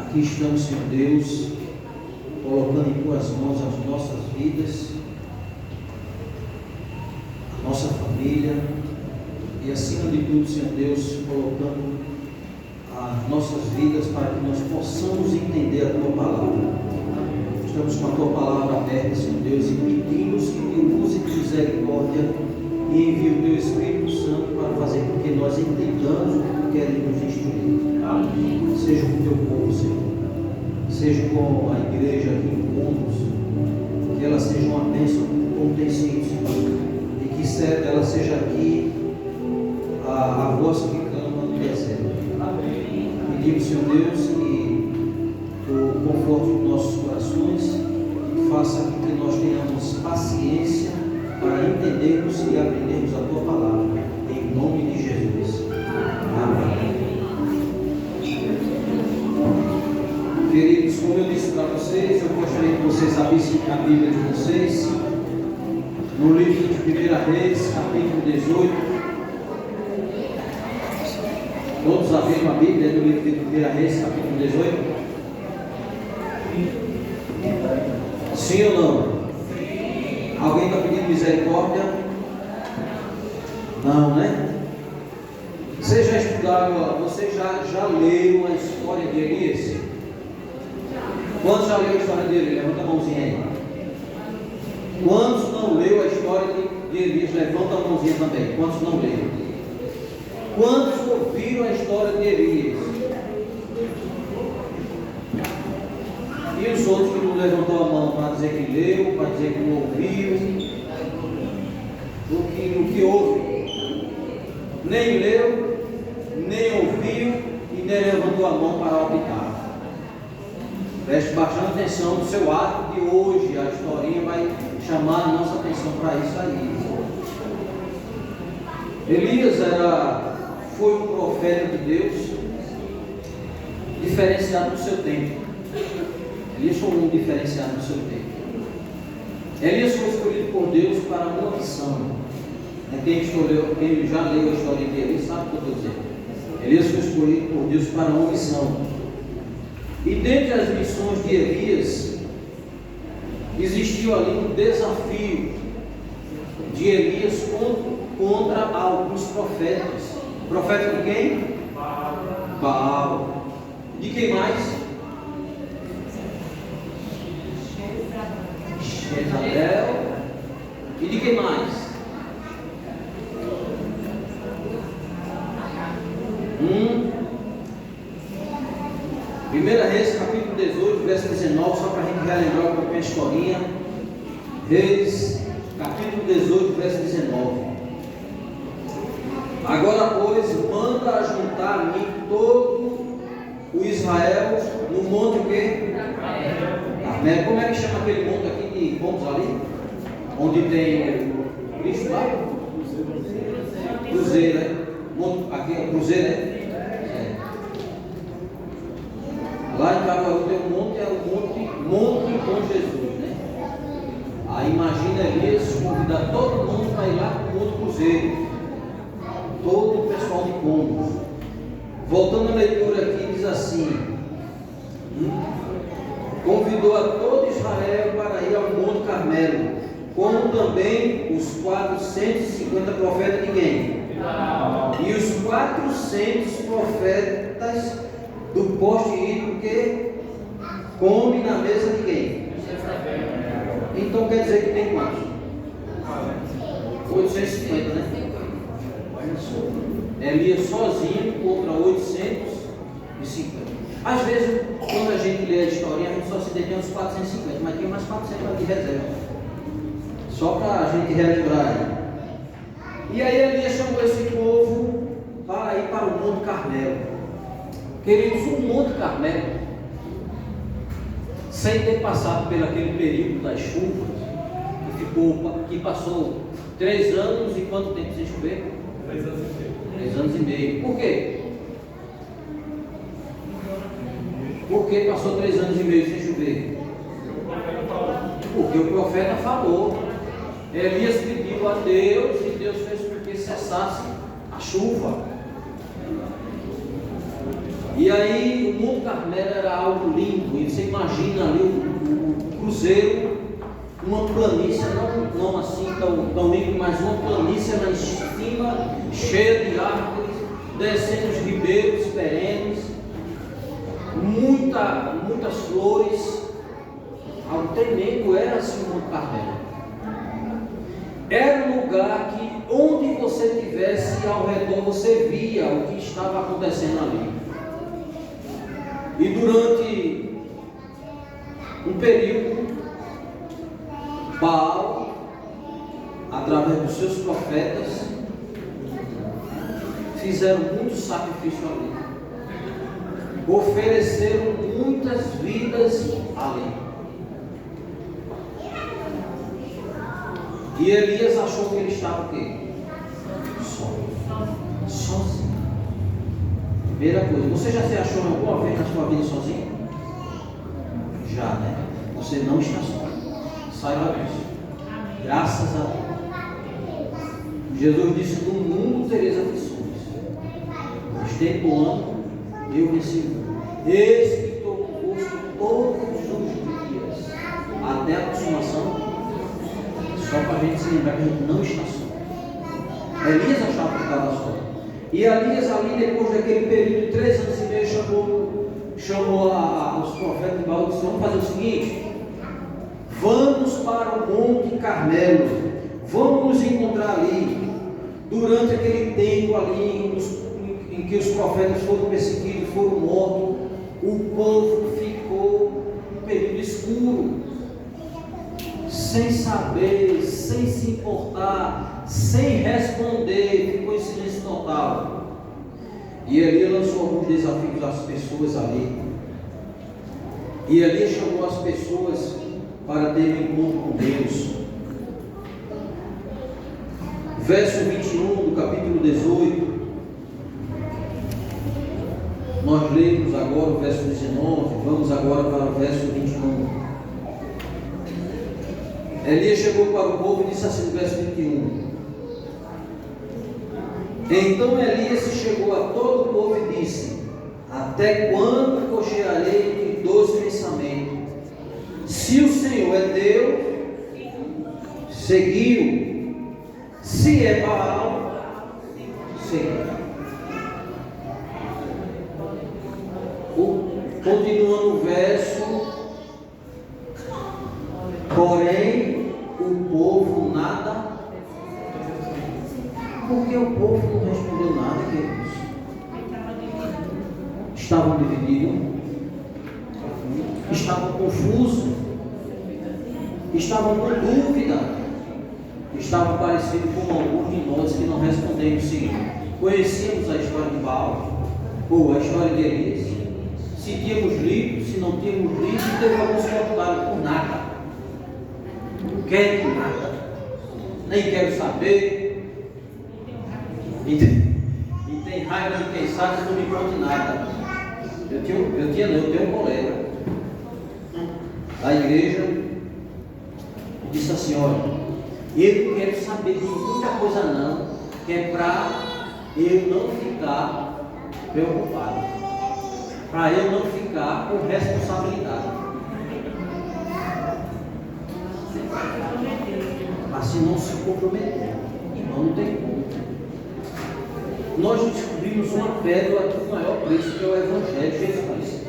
Aqui estamos, Senhor Deus, colocando em Tuas mãos as nossas vidas, a nossa família e, acima de tudo, Senhor Deus, colocando as nossas vidas para que nós possamos entender a Tua palavra. Estamos com a Tua palavra aberta, Senhor Deus, e pedimos que Tu use de misericórdia e envie o Teu Espírito Santo para fazer com que nós entendamos o que Tu queres nos instruir. Amém. Seja com o Teu povo, Senhor. Seja com a igreja aqui em Cômodos, que ela seja uma bênção como tem sido, Senhor. E que ela seja aqui a voz que clama no deserto. Amém. Pedimos, Senhor Deus, que Tu conforte os nossos corações e faça com que nós tenhamos paciência para entendermos e aprendermos a Tua palavra, em nome de Jesus. Amém. Queridos, como eu disse para vocês, eu gostaria que vocês abrissem a Bíblia de vocês no livro de 1 Reis, capítulo 18. Todos abriram a Bíblia no livro de 1 Reis, capítulo 18? Sim ou não? Sim. Alguém está pedindo misericórdia? Não, né? Você já estudaram, você já leu a história de Elias? Quantos já leu a história de Elias? Levanta a mãozinha aí. Quantos não leu a história de Elias? Levanta a mãozinha também. Quantos não leram? Quantos ouviram a história de Elias? E os outros que não levantou a mão para dizer que leu, para dizer que não ouviu? O que ouve? Nem leu, nem ouviu e nem levantou a mão para optar. Preste bastante atenção no seu ato de hoje. A historinha vai chamar a nossa atenção para isso aí. Elias foi um profeta de Deus diferenciado no seu tempo. Elias foi um diferenciado no seu tempo. Elias foi escolhido por Deus para uma missão. Quem já leu a história de Elias sabe o que eu estou dizendo. Elias foi escolhido por Deus para uma missão. E dentre as missões de Elias, existiu ali um desafio de Elias contra alguns profetas. Profeta de quem? Baal. De quem mais? Jezabel. E de quem mais? Primeira Reis, capítulo 18, verso 19, só para a gente relembrar um pouquinho a historinha. Reis, capítulo 18, verso 19. Agora, pois, manda ajuntar a mim todo o Israel no monte o quê? Carmelo. Como é que chama aquele monte aqui de pontos ali? Onde tem o Cristo lá? Cruzeiro, né? Aqui é Cruzeiro, né? Lá em Caruaru tem um monte, é o monte com Jesus, né? Aí imagina Elias convidar todo mundo para ir lá para o Monte Cruzeiro. Todo o pessoal de Pombos. Voltando à leitura aqui, diz assim: convidou a todo Israel para ir ao Monte Carmelo, como também os 450 profetas de quem? E os 400 profetas do poste hídrico que come na mesa de quem? Então quer dizer que tem quantos? 850, né? Elias sozinho contra 850. Às vezes, quando a gente lê a historinha, a gente só se detém uns 450, mas tem mais 400 aqui de reserva. Só para a gente relembrar. E aí Elias chamou esse povo para ir para o Monte Carmelo. Queridos, o Monte Carmelo, sem ter passado por aquele período das chuvas, que passou 3 anos e quanto tempo sem chover? 3 anos e meio. 3 anos e meio. Por quê? Por que passou 3 anos e meio sem chover? Porque o profeta falou. Elias pediu a Deus e Deus fez com que cessasse a chuva. E aí o Monte Carmelo era algo lindo. E você imagina ali o cruzeiro, uma planície, não assim tão lindo, mas uma planície lá em cima, cheia de árvores, descendo os ribeiros perenes, muitas flores. Algo tremendo era assim o Monte Carmelo. Era um lugar que onde você estivesse ao redor, você via o que estava acontecendo ali. E durante um período, Baal, através dos seus profetas, fizeram muitos sacrifícios ali. Ofereceram muitas vidas ali. E Elias achou que ele estava o quê? Sozinho. Primeira coisa, você já se achou alguma vez na sua vida sozinho? Já, né? Você não está só. Saiba disso. Graças a Deus. Jesus disse: no mundo tereis aflições, mas tem bom ânimo, eu venci o mundo. Eis que estou convosco todos os dias, até a consumação. Só para a gente se lembrar que a gente não está só. Elias achava que estava só. E Elias ali, depois daquele período de 3 anos e meio, chamou os profetas de Baal e disse: vamos fazer o seguinte, vamos para o Monte Carmelo, vamos nos encontrar ali. Durante aquele tempo ali em que os profetas foram perseguidos, foram mortos, o povo ficou um período escuro, sem saber, sem se importar, sem responder, ficou em silêncio total. E Elias lançou alguns desafios às pessoas ali. E Elias chamou as pessoas para ter um encontro com Deus. Verso 21 do capítulo 18. Nós lemos agora o verso 19. Vamos agora para o verso 21. Elias chegou para o povo e disse assim no verso 21. Então Elias se chegou a todo o povo e disse: até quando cochearei entre 2 pensamentos? Se o Senhor é Deus, seguiu. Se é Baal, seguiu. Continuando o verso. Porém, o povo nada. Porque o povo não respondeu nada, queridos. Estavam divididos, estavam confusos, estavam com dúvida, estavam parecidos como alguns de nós que não respondemos o seguinte: conhecíamos a história de Baal, ou a história de Elias, se tínhamos lido, se não tínhamos lido, e devemos voltar por nada, não quero nada, nem quero saber. E tem raiva de quem sabe que não me conte nada. Eu tenho um colega da igreja que disse assim: olha, eu não quero saber de muita coisa não, que é para eu não ficar preocupado, para eu não ficar com responsabilidade. Assim não se comprometer, irmão, não tem como. Nós descobrimos uma pérola do maior preço, que é o Evangelho de Jesus Cristo.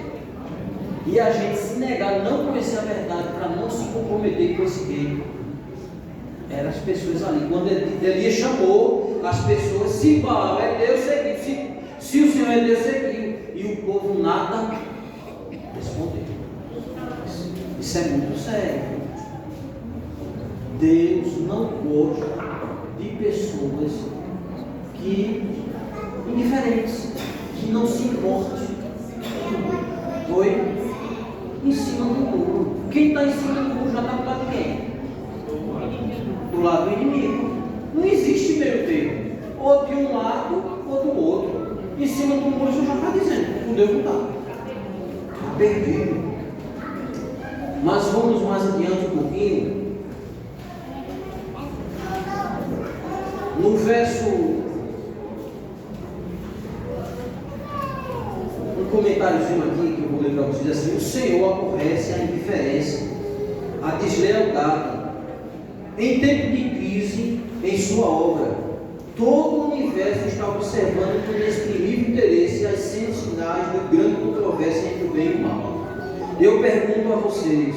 E a gente se negar, não conhecer a verdade, para não se comprometer com esse reino. Eram as pessoas ali. Quando Elias chamou as pessoas: se Baal é Deus, seguiu. Se o Senhor é Deus, seguiu. E o povo nada respondeu. Isso é muito sério. Deus não gosta de pessoas indiferentes, que não se importam. Foi em cima do muro. Quem está em cima do muro já está do lado de quem? Do lado do inimigo. Não existe meio termo, ou de um lado ou do outro. Em cima do muro você já está dizendo: com Deus não está. Está perdido. Mas vamos mais adiante um pouquinho. No verso, um comentáriozinho aqui que eu vou ler para vocês, assim: o Senhor aborrece a indiferença, a deslealdade, em tempo de crise em sua obra. Todo o universo está observando com inexprimível interesse as cenas finais de grande controvérsia entre o bem e o mal. Eu pergunto a vocês: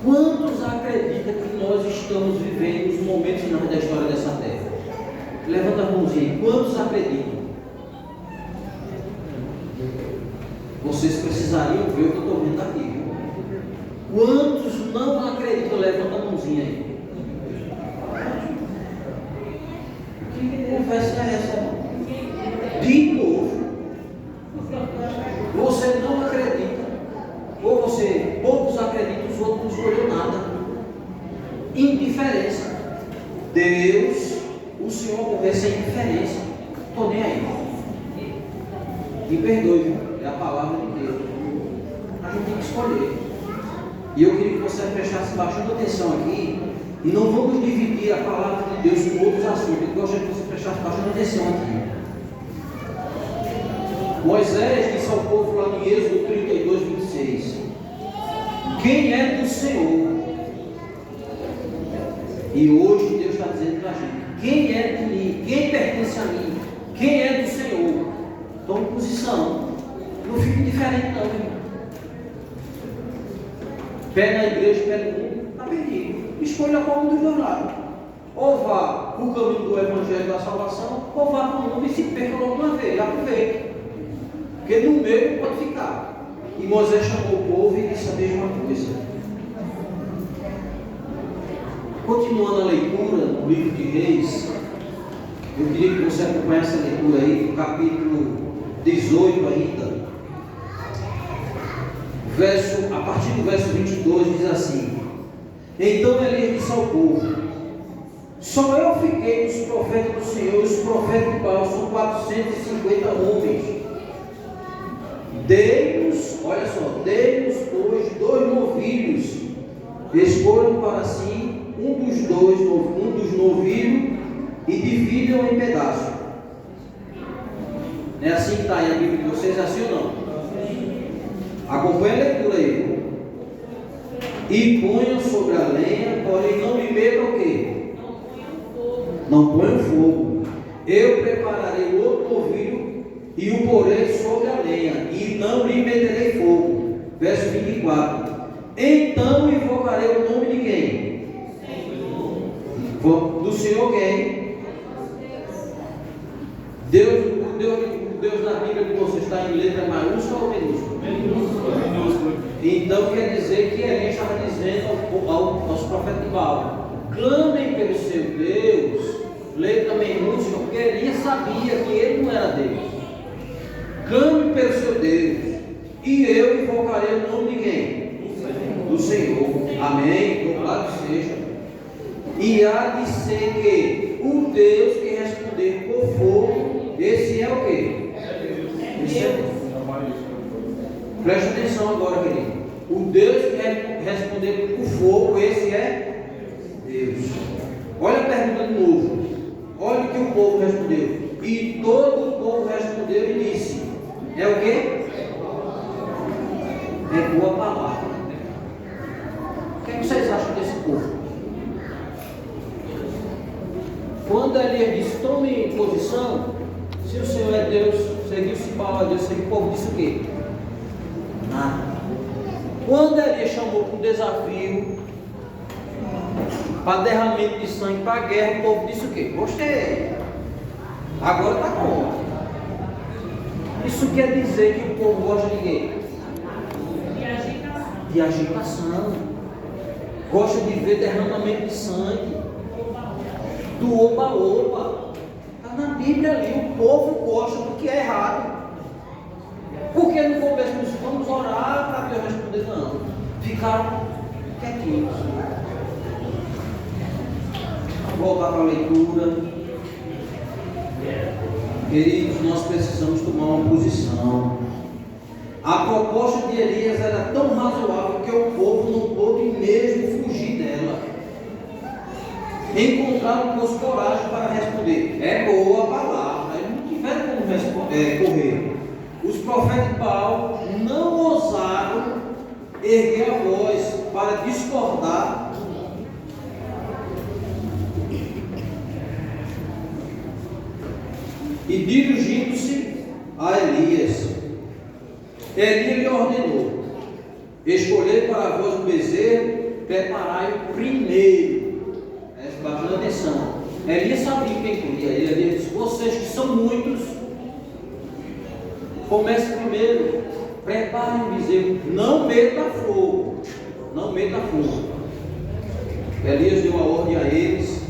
quantos acreditam que nós estamos vivendo os momentos finais da história dessa terra? Levanta a mãozinha aí. Quantos acreditam? Vocês precisariam ver o que eu estou vendo aqui, viu? Quantos não acreditam? Levanta a mãozinha aí. Que conversa é essa? De novo. Você não acredita. Ou você, poucos acreditam, os outros não escolheram nada. Indiferença. Deus, o Senhor aborrece a indiferença. Estou nem aí. Me perdoe, viu? É a palavra de Deus. A gente tem que escolher. E eu queria que você prestasse bastante atenção aqui. E não vamos dividir a palavra de Deus com outros assuntos. Eu gostaria que você prestasse bastante atenção aqui. Moisés disse ao povo lá no Êxodo 32, 26: quem é do Senhor? E hoje Deus está dizendo para a gente: quem é Quem é do Senhor, tome posição. Não fique diferente não, irmão. Pé na igreja, pé no mundo, está perdido. Escolha qual um dos dois lados. Ou vá para o caminho do Evangelho da salvação, ou vá para o mundo e se perca logo uma vez. Aproveite. Porque no meio pode ficar. E Moisés chamou o povo e disse a mesma coisa. Continuando a leitura no livro de Reis, eu queria que você acompanhasse a leitura aí, no capítulo 18 ainda. A partir do verso 22 diz assim: Então Elias disse ao povo: Só eu fiquei dos profetas do Senhor, e os profetas de Baal são 450 homens. Dei-nos, olha só, dei-nos pois 2 novilhos, escolham para si um dos novilhos e dividam em pedaços. Não é assim que está aí a Bíblia de vocês, é assim ou não? Acompanhe a leitura aí. E ponham sobre a lenha, porém não lhe metam o quê? Não ponham fogo. Eu prepararei outro novilho e o porei sobre a lenha, e não lhe meterei fogo. Verso 24. Então invocarei o nome de quem? Do Senhor quem? Deus na Bíblia que você está em letra maiúscula ou minúscula? Minúscula. Então quer dizer que Elias estava dizendo aos profetas de Baal: clamem pelo seu Deus, letra minúscula, porque Elias sabia que ele não era Deus. Clame pelo seu Deus, e eu invocarei o nome de quem? Do Senhor. Amém? Louvado seja. E há de ser que o Deus que responder por fogo, esse é o quê? Preste atenção agora, querido. O Deus que responder por fogo, esse é Deus. Olha a pergunta de novo. Olha o que o povo respondeu. E todo o povo respondeu e disse: é o quê? É boa palavra. O que vocês acham desse povo? Quando Elias disse: tome posição, se o Senhor é Deus, seguiu-se Paulo a Deus, o povo disse o quê? Nada. Quando Elias chamou para um desafio, para derramamento de sangue, para guerra, o povo disse o quê? Gostei. Agora está contra. Isso quer dizer que o povo gosta de quê? De agitação. Gosta de ver derramamento de sangue. Do oba-oba. Está na Bíblia ali. O povo gosta do que é errado. Porque no começo nós vamos orar para Deus responder? Não. Ficaram quietinhos. Voltar para a leitura. Queridos, nós precisamos tomar uma posição. A proposta de Elias era tão razoável que o povo não pôde mesmo fugir dela. Encontraram com coragem para responder: é boa a palavra. Eles não tiveram como correr. Os profetas de Baal não ousaram erguer a voz para discordar. E dirigindo-se a Elias, Elias lhe ordenou: escolhei para vós um bezerro, preparai-o primeiro. Preste bastante atenção. Elias sabia quem queria. Elias disse: vocês que são muitos, comece primeiro, preparem o bezerro, não meta fogo. Não meta fogo. Elias deu a ordem a eles.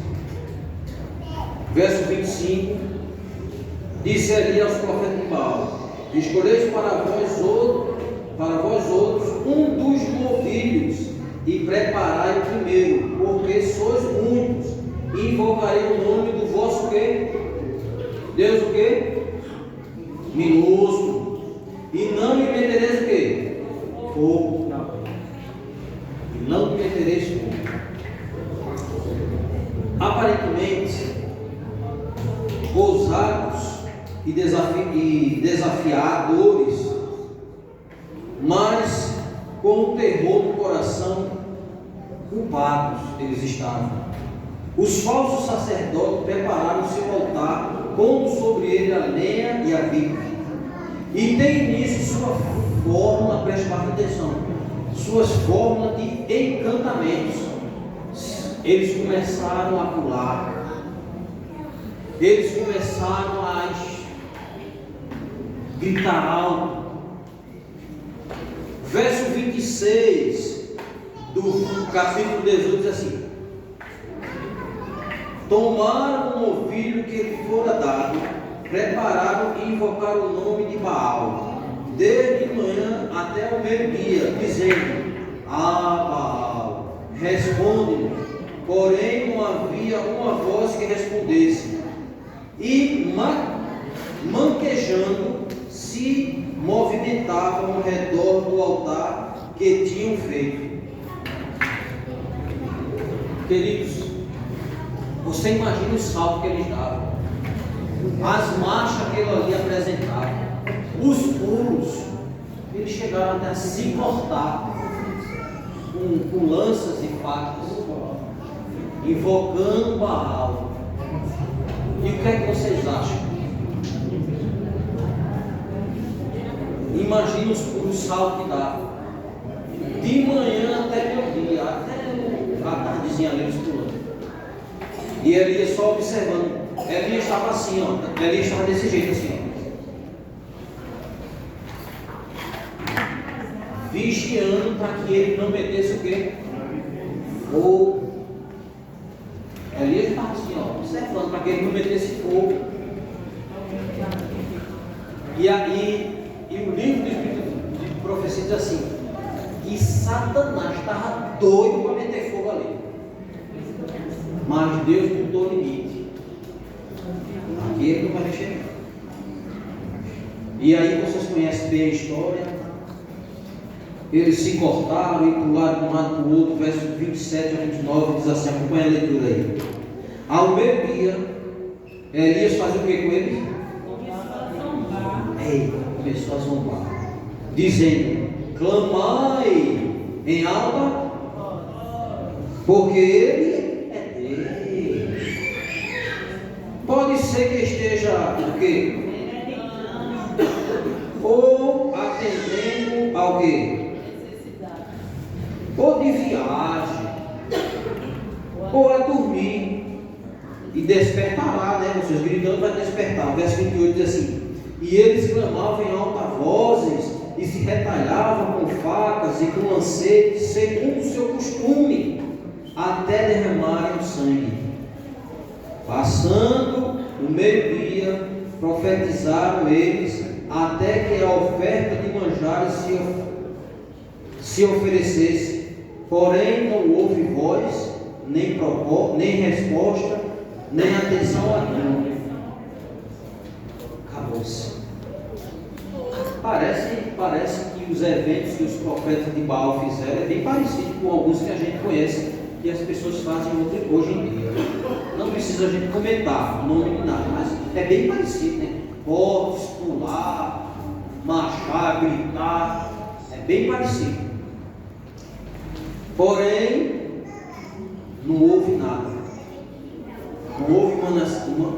Verso 25. Disse Elias aos profetas de Baal: escolheis para vós outros um dos novilhos e preparai o primeiro, porque sois muitos, e invocarei o nome do vosso quê? Deus o quê? Minúsculo. E não lhe metereis o quê? Fogo. E não lhe metereis fogo. Aparentemente, ousados e desafiadores, mas com o terror no coração, culpados eles estavam. Os falsos sacerdotes prepararam seu altar pondo sobre ele a lenha e a viga. E tem nisso sua fórmula, preste bastante atenção, suas fórmulas de encantamentos. Eles começaram a pular, eles começaram a gritar alto. Verso 26 do capítulo 18 diz assim: tomaram o novilho que lhe fora dado, prepararam e invocaram o nome de Baal, desde manhã até o meio-dia, dizendo: Baal, responde-nos. Porém não havia uma voz que respondesse, e manquejando se movimentavam ao redor do altar que tinham feito. Queridos, você imagina o salto que eles davam, as marchas que ele ali apresentava, os pulos. Eles chegaram até a se cortar com lanças e facas, invocando Baal. E o que é que vocês acham? Imagina o salto que dava, de manhã até meio-dia, até a tardezinha ali eles pulando. E Elias só observando. Elias estava assim, ó. Elias estava desse jeito assim, ó. Vigiando para que ele não metesse o quê? Fogo. Elias estava assim, ó, observando para que ele não metesse fogo. E o livro de profecia diz assim: que Satanás estava doido para meter fogo ali. Mas Deus botou limite. Aqui ele não vai mexer. E aí vocês conhecem bem a história. Eles se cortaram e pularam de um lado para o outro. Verso 27 a 29 diz assim: acompanha a leitura aí. Ao meio-dia, Elias faz o que com eles? Começou a zombar, dizendo: clamai em alta, porque ele é Deus. Pode ser que esteja o quê? Ou atendendo ao quê? Ou de viagem, ou a dormir, e despertará, né? Vocês gritando vai despertar. O verso 28 diz assim: e eles clamavam em alta vozes e se retalhavam com facas e com lancetes, segundo o seu costume, até derramarem o sangue. Passando o meio-dia, profetizaram eles, até que a oferta de manjares se oferecesse. Porém não houve voz, nem resposta, nem atenção alguma. Acabou-se. Parece que os eventos que os profetas de Baal fizeram é bem parecido com alguns que a gente conhece, que as pessoas fazem hoje em dia. Não precisa a gente comentar o nome de nada, mas é bem parecido, né? Cortes, pular, marchar, gritar, é bem parecido. Porém, não houve nada, não houve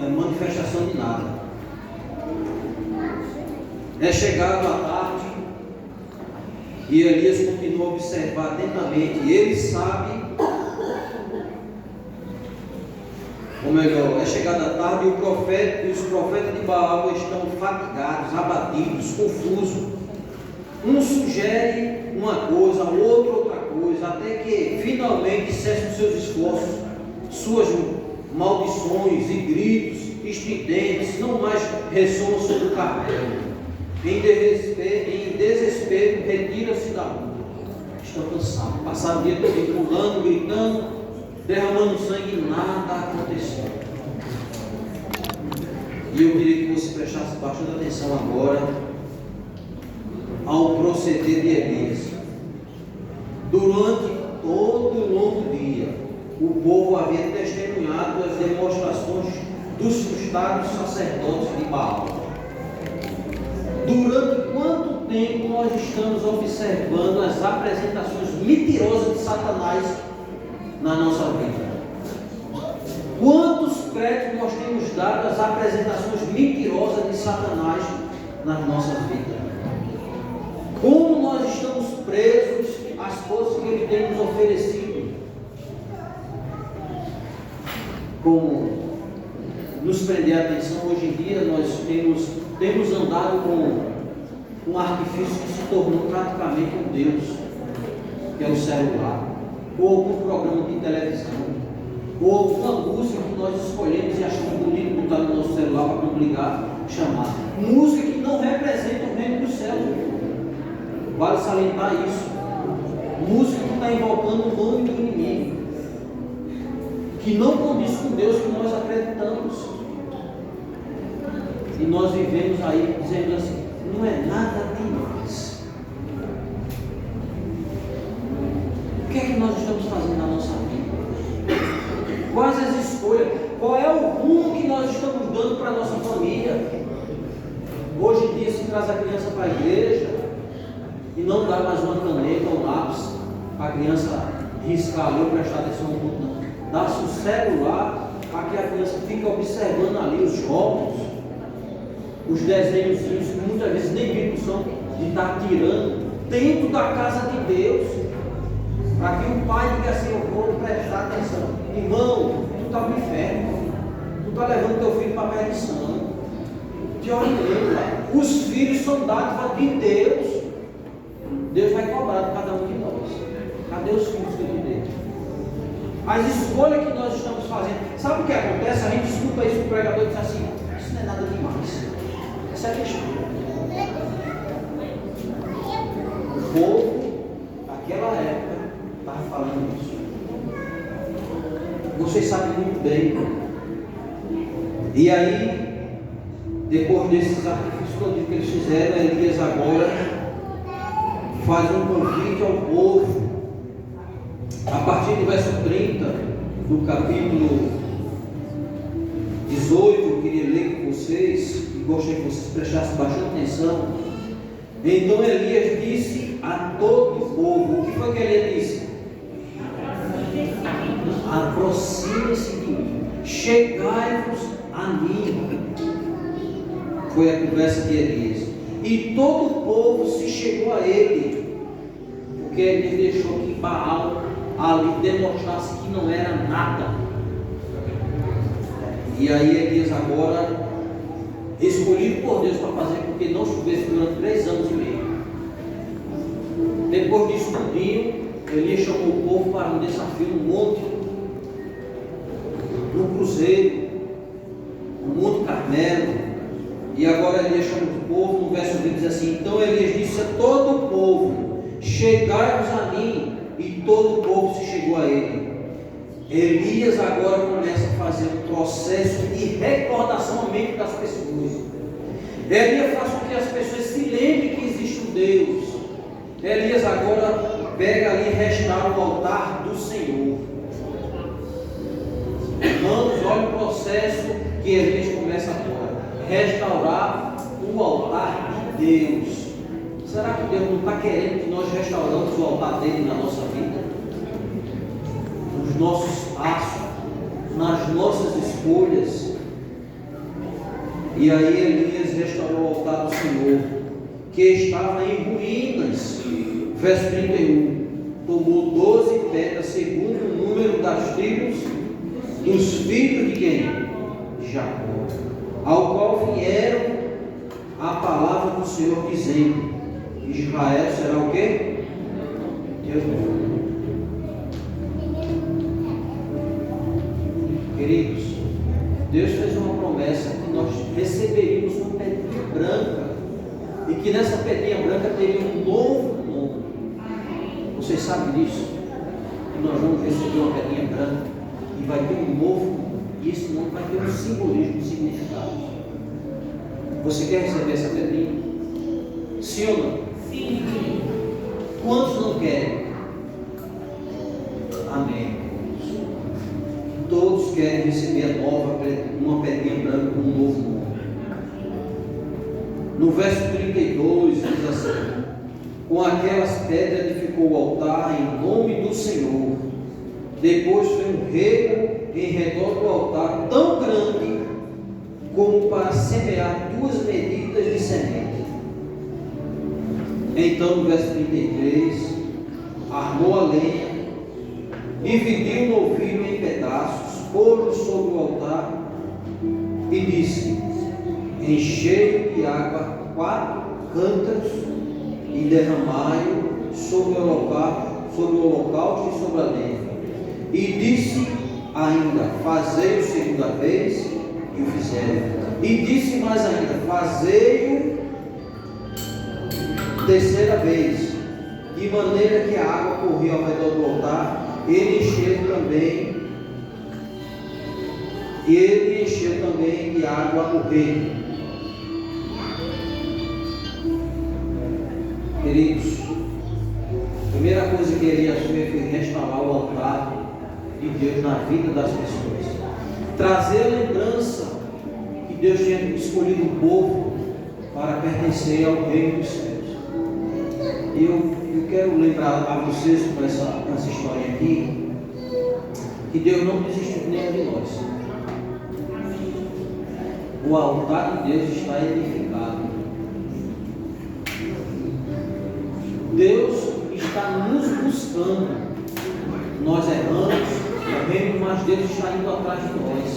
manifestação de nada. É chegado a tarde e Elias continua a observar atentamente. E ele sabe, ou melhor, é chegado a tarde e os profetas de Baal estão fatigados, abatidos, confusos. Um sugere uma coisa, o outro outra coisa, até que finalmente cessam seus esforços, suas maldições e gritos estridentes não mais ressoam sobre o Carmelo. Em desespero, retira-se da luta. Estão cansados, passaram o dia todo pulando, gritando, derramando sangue e nada aconteceu. E eu queria que você prestasse bastante atenção agora ao proceder de Elias. Durante todo o longo dia, o povo havia testemunhado as demonstrações dos frustrados sacerdotes de Baal. Durante quanto tempo nós estamos observando as apresentações mentirosas de Satanás na nossa vida? Quantos créditos nós temos dado as apresentações mentirosas de Satanás nas nossas vidas. Como nós estamos presos às coisas que Ele tem nos oferecido. Como nos prender a atenção, hoje em dia nós temos andado com um artifício que se tornou praticamente um Deus, que é o celular, ou algum programa de televisão, ou alguma música que nós escolhemos e achamos bonito botar no nosso celular para quando ligar, chamar. Música que não representa o reino do céu. Vale salientar isso. Música que está invocando o nome do inimigo, que não condiz com Deus que nós acreditamos. E nós vivemos aí dizendo assim, não é nada demais. O que é que nós estamos fazendo na nossa vida? Quais as escolhas? Qual é o rumo que nós estamos dando para a nossa família? Hoje em dia se traz a criança para a igreja e não dá mais uma caneta ou um lápis para a criança riscar ali ou prestar atenção no culto, não. Dá-se o celular para que a criança fique observando ali os rótulos, os desenhos que muitas vezes nem bíblicos são, de estar tirando dentro da casa de Deus, para que o pai diga assim, eu vou prestar atenção. Irmão, tu está no inferno, tu está levando teu filho para a perdição. Te ordena, os filhos são dádiva de Deus. Deus vai cobrar de cada um de nós. Cadê os filhos que Ele deu? As escolhas que nós estamos fazendo. Sabe o que acontece? A gente escuta isso do pregador e diz assim, isso não é nada demais. Essa é a questão. O povo, naquela época, estava falando isso. Vocês sabem muito bem. E aí, depois desses artifícios todos que eles fizeram, Elias agora faz um convite ao povo. A partir do verso 30 do capítulo 18, eu queria ler com vocês, e gostaria que vocês prestassem bastante atenção. Então Elias disse a todo o povo, o que foi que Elias disse? Aproxime-se de mim, chegai-vos a mim. Foi a conversa de Elias. E todo o povo se chegou a ele, porque ele deixou que Baal ali demonstrasse que não era nada. E aí Elias agora, escolhido por Deus para fazer com que não chovesse durante 3 anos e meio. Depois disso tudinho, Elias chamou o povo para um desafio no monte, no cruzeiro, no Monte Carmelo. E agora Elias chama o povo, no verso 20 diz assim, então Elias disse a todo o povo, chegai-vos a mim. E todo o povo se chegou a ele. Elias agora começa a fazer um processo de recordação à mente das pessoas. Elias faz com que as pessoas se lembrem que existe um Deus. Elias agora pega ali e restaura o altar do Senhor. Irmãos, olha o processo que Elias começa agora. Restaurar o altar de Deus. Será que Deus não está querendo que nós restauramos o altar dele na nossa vida? Nos nossos passos, nas nossas escolhas. E aí Elias restaurou o altar do Senhor, que estava em ruínas. Verso 31. Tomou 12 pedras, segundo o número das tribos dos filhos de quem? De Jacó. Ao qual vieram a palavra do Senhor, dizendo: Israel será o quê? Deus novo. Queridos, Deus fez uma promessa que nós receberíamos uma pedrinha branca, e que nessa pedrinha branca teria um novo nome. Vocês sabem disso? Que nós vamos receber uma pedrinha branca e vai ter um novo nome, e esse nome vai ter um simbolismo, um significado. Você quer receber essa pedrinha? Sim ou não? Sim. Quantos não querem? Amém. Todos querem receber uma pedrinha branca com um novo nome. No verso 32 diz assim: com aquelas pedras edificou o altar em nome do Senhor. Depois foi um rego em redor do altar tão grande como para semear 2 medidas de semente. Então, no verso 33, armou a lenha, dividiu o novilho em pedaços, pôs-o sobre o altar e disse: enchei de água 4 cântaros e derramai-o sobre o holocausto e sobre a lenha. E disse ainda: fazei-o segunda vez, e o fizeram. E disse mais ainda: fazei-o terceira vez, de maneira que a água corria ao redor do altar. Ele encheu também de água o reino. Queridos, a primeira coisa que Elias fez foi restaurar o altar de Deus na vida das pessoas, trazer a lembrança que Deus tinha escolhido o povo para pertencer ao reino dos céus. Eu quero lembrar a vocês com essa história aqui, que Deus não desistiu de nenhum de nós. O altar de Deus está edificado. Deus está nos buscando. Nós erramos, mas Deus está indo atrás de nós,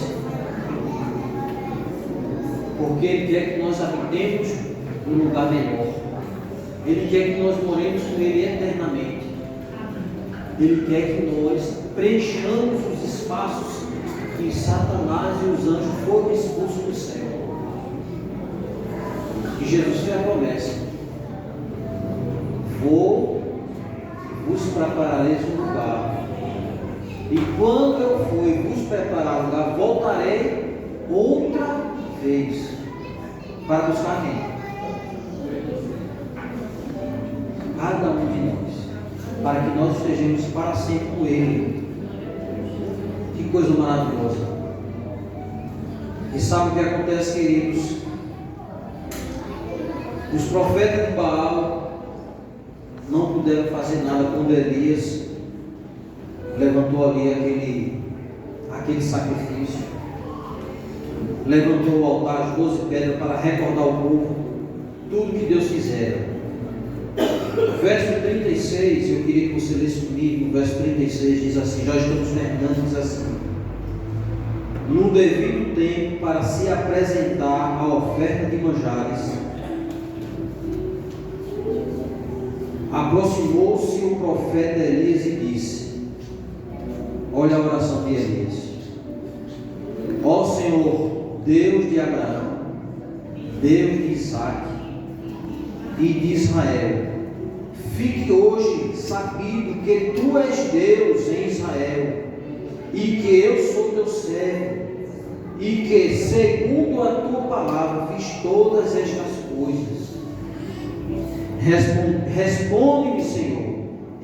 porque Ele quer que nós habitemos um lugar melhor. Ele quer que nós moremos com Ele eternamente. Ele quer que nós preenchamos os espaços que Satanás e os anjos foram expulsos do céu. E Jesus fez a promessa: vou vos preparareis um lugar, e quando eu for e vos preparar um lugar, voltarei outra vez para buscar quem? Cada um de nós, para que nós estejamos para sempre com Ele. Que coisa maravilhosa! E sabe o que acontece, queridos? Os profetas de Baal não puderam fazer nada quando Elias levantou ali aquele sacrifício, levantou o altar, as 12 pedras, para recordar ao povo tudo que Deus fizera. Verso 36, eu queria que você lesse comigo. O verso 36 diz assim, já estamos terminando, diz assim: no devido tempo, para se apresentar a oferta de manjares, aproximou-se o profeta Elias e disse: olha a oração de Elias: ó Senhor, Deus de Abraão, Deus de Isaac e de Israel, fique hoje sabido que tu és Deus em Israel, e que eu sou teu servo, e que segundo a tua palavra fiz todas estas coisas. Responde-me, Senhor,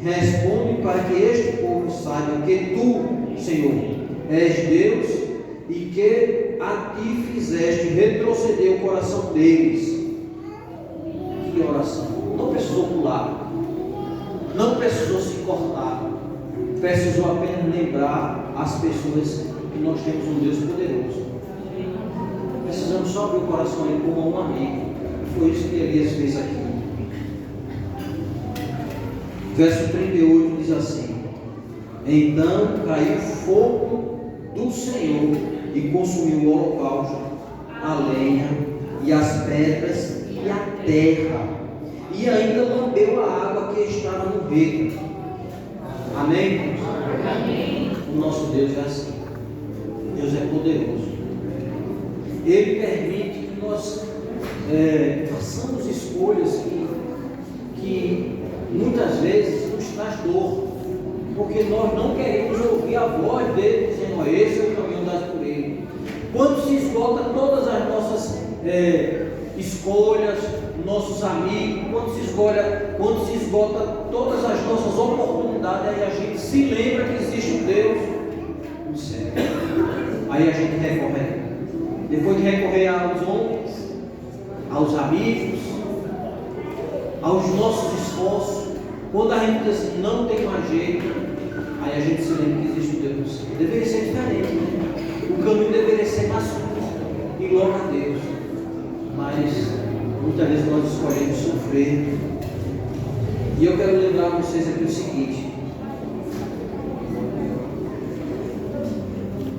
responde para que este povo saiba que tu, Senhor, és Deus, e que a ti fizeste retroceder o coração deles. Que oração! Não precisou pular, não precisou se cortar, precisou apenas lembrar as pessoas que nós temos um Deus poderoso. Precisamos só abrir o coração aí como um amigo. Foi isso que Elias fez aqui. Verso 38 diz assim: então caiu fogo do Senhor e consumiu o holocausto, a lenha e as pedras e a terra, e ainda lambeu a água que estava no reino. Amém? Amém. O nosso Deus é assim. Deus é poderoso. Ele permite que nós façamos escolhas que muitas vezes nos traz dor, porque nós não queremos ouvir a voz dele dizendo: esse é o caminho andado por ele. Quando se esgota todas as nossas escolhas, nossos amigos, quando se esgota todas as nossas oportunidades, aí a gente se lembra que existe um Deus no céu. Aí a gente recorre. Depois de recorrer aos homens, aos amigos, aos nossos esforços, quando a gente diz assim, não tem mais jeito, aí a gente se lembra que existe um Deus no céu. Deveria ser diferente, né? O caminho deveria ser mais curto e E glória a Deus. Mas muitas vezes nós escolhemos sofrer. E eu quero lembrar a vocês aqui o seguinte.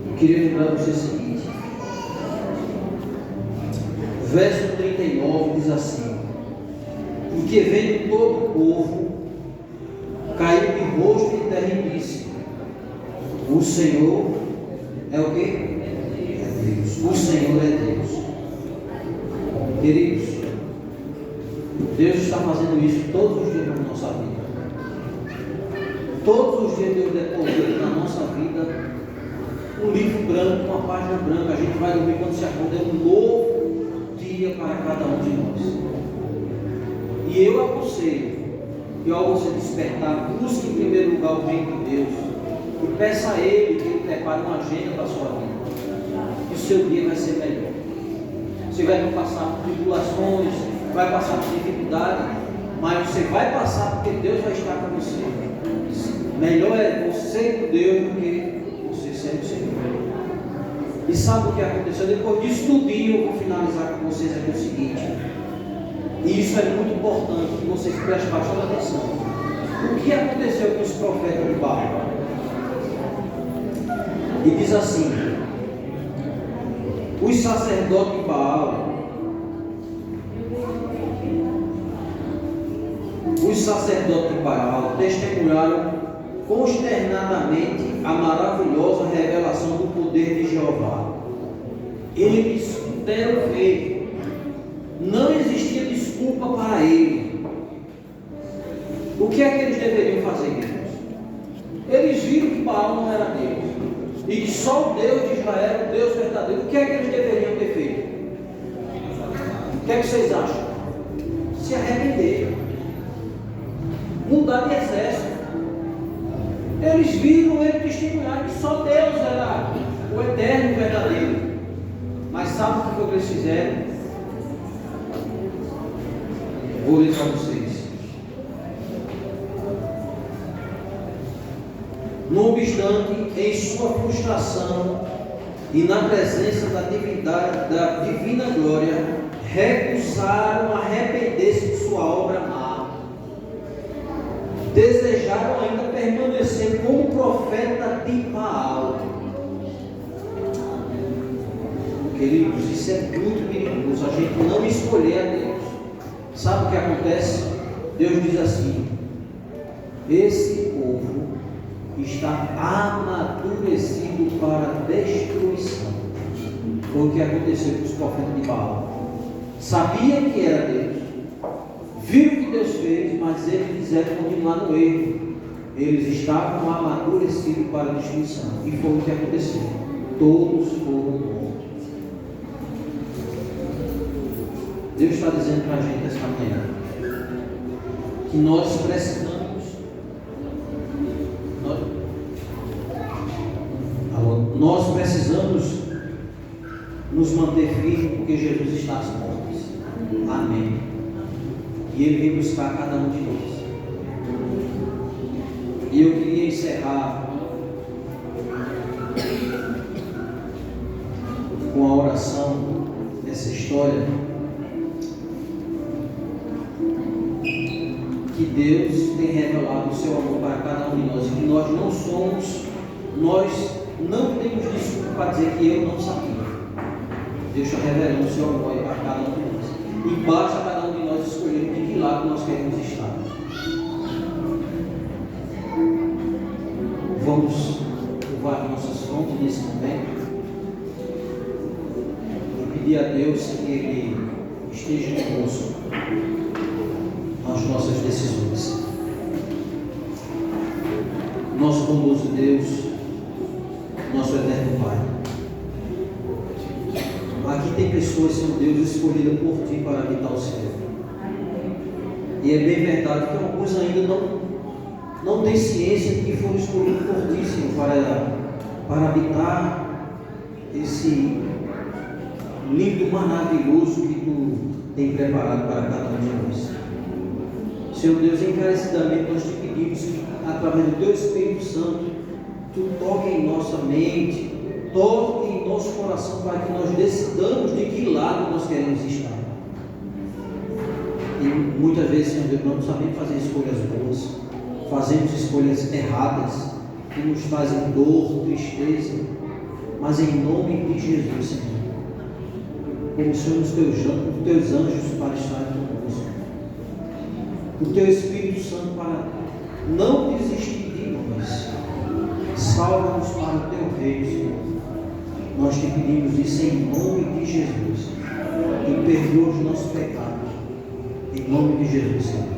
Eu queria lembrar a vocês o seguinte. Verso 39 diz assim: porque vendo todo o povo, caiu de rosto em terra e disse: o Senhor é o quê? É Deus. O Senhor é Deus. Queridos, Deus está fazendo isso todos os dias na nossa vida. Todos os dias Deus deposita na nossa vida um livro branco, uma página branca. A gente vai dormir quando se acorda, é um novo dia para cada um de nós. E eu aconselho que ao você despertar, busque em primeiro lugar o reino de Deus e peça a Ele que Ele prepare uma agenda para a sua vida. E o seu dia vai ser melhor. Você vai passar por tribulações, vai passar por dificuldades, mas você vai passar porque Deus vai estar com você. Melhor é você com Deus do que você sem o Senhor. E sabe o que aconteceu? Depois disso tudinho, eu vou finalizar com vocês aqui o seguinte. E isso é muito importante que vocês prestem bastante atenção. O que aconteceu com os profetas de Baal? E diz assim: os sacerdotes de Baal, testemunharam consternadamente a maravilhosa revelação do poder de Jeová. Eles deram ver, não existia desculpa para ele. O que é que eles deveriam fazer, queridos? Eles viram que Baal não era Deus e que só o Deus de Israel era o Deus verdadeiro. O que é que eles deveriam ter feito? O que é que vocês acham? Se arrepender, mudar de exército. Eles viram, eles testemunharam que só Deus era o eterno verdadeiro. Mas sabe o que foi que eles fizeram? Vou ler para vocês. Não obstante, em sua frustração e na presença da divindade, da divina glória, recusaram arrepender-se de sua obra má. Desejaram ainda permanecer como profeta de Baal. Queridos, isso é muito perigoso, a gente não escolher a Deus. Sabe o que acontece? Deus diz assim: esse povo está amadurecido para destruição. Foi o que aconteceu com os profetas de Baal. Sabia que era Deus, viu o que Deus fez, mas eles quiseram continuar no erro. Eles estavam amadurecidos para a destruição. E foi o que aconteceu. Todos foram mortos. Deus está dizendo para a gente esta manhã que nós precisamos nos manter firmes, porque Jesus está às portas. Amém. E Ele vem buscar cada um de nós. E eu queria encerrar com a oração dessa história. Que Deus tem revelado o seu amor para cada um de nós. E que nós não temos desculpa para dizer que eu não sabia. Deus está revelando o seu amor para cada um de nós. E basta cada um de nós escolher de que lado nós queremos estar. Vamos curvar nossas frontes nesse momento e pedir a Deus que Ele esteja conosco nas nossas decisões. Nosso bondoso Deus, nosso eterno Pai, aqui tem pessoas, Senhor Deus, escolhidas por Ti para habitar o céu. E é bem verdade que alguns ainda não têm ciência de que foram escolhidos por Ti, Senhor, para habitar esse lindo, maravilhoso que Tu tem preparado para cada um de nós. Senhor Deus, encarecidamente nós te pedimos que, através do Teu Espírito Santo, Tu toque em nossa mente, toque em nosso coração para que nós decidamos de que lado nós queremos estar. E muitas vezes, Senhor Deus, nós não sabemos fazer escolhas boas, fazemos escolhas erradas, que nos trazem dor, tristeza, mas em nome de Jesus, Senhor, comissiona os teus anjos para estar conosco, o teu Espírito Santo para não desistir de nós. Salva-nos para o teu reino, Senhor. Nós te pedimos isso em nome de Jesus, e perdoa os nossos pecados, em nome de Jesus, Senhor.